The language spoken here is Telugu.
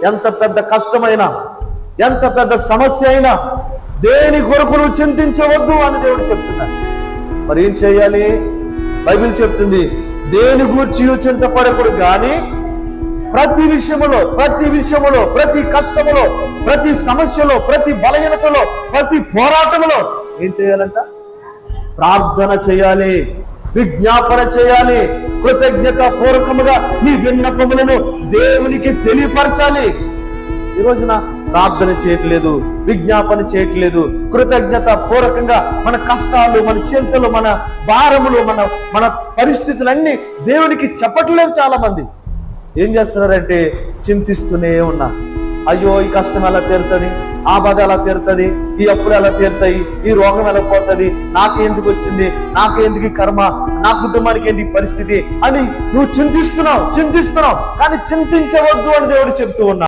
ఎంత పెద్ద కష్టమైనా, ఎంత పెద్ద సమస్య అయినా దేని కొరకు నువ్వు చింతించవద్దు అని దేవుడు చెప్తున్నాడు. మరి ఏం చేయాలి? బైబిల్ చెప్తుంది, దేని గూర్చి చింతపడకూడదు కానీ ప్రతి విషయములో, ప్రతి కష్టములో, ప్రతి సమస్యలో, ప్రతి బలహీనతలో, ప్రతి పోరాటంలో ఏం చేయాలంట? ప్రార్థన చేయాలి, విజ్ఞాపన చేయాలి, కృతజ్ఞత పూర్వకముగా నీ విన్నపములను దేవునికి తెలియపరచాలి. ఈ రోజున ప్రార్థన చేయట్లేదు, విజ్ఞాపన చేయట్లేదు, కృతజ్ఞత పూర్వకంగా మన కష్టాలు, మన చింతలు, మన భారములు, మన పరిస్థితులన్నీ దేవునికి చెప్పట్లేదు. చాలా మంది ఏం చేస్తున్నారంటే చింతిస్తూనే ఉన్నారు. అయ్యో ఈ కష్టం ఎలా తీరుతుంది, ఆ బాధ ఎలా తీరుతుంది, ఈ అప్పులు ఎలా తీరుతాయి, ఈ రోగం ఎలా పోతుంది, నాకు ఎందుకు వచ్చింది, నాకు ఎందుకు కర్మ, నా కుటుంబానికి ఏంటి పరిస్థితి అని నువ్వు చింతిస్తున్నావు. కానీ చింతించవద్దు అని దేవుడు చెప్తూ ఉన్నాడు.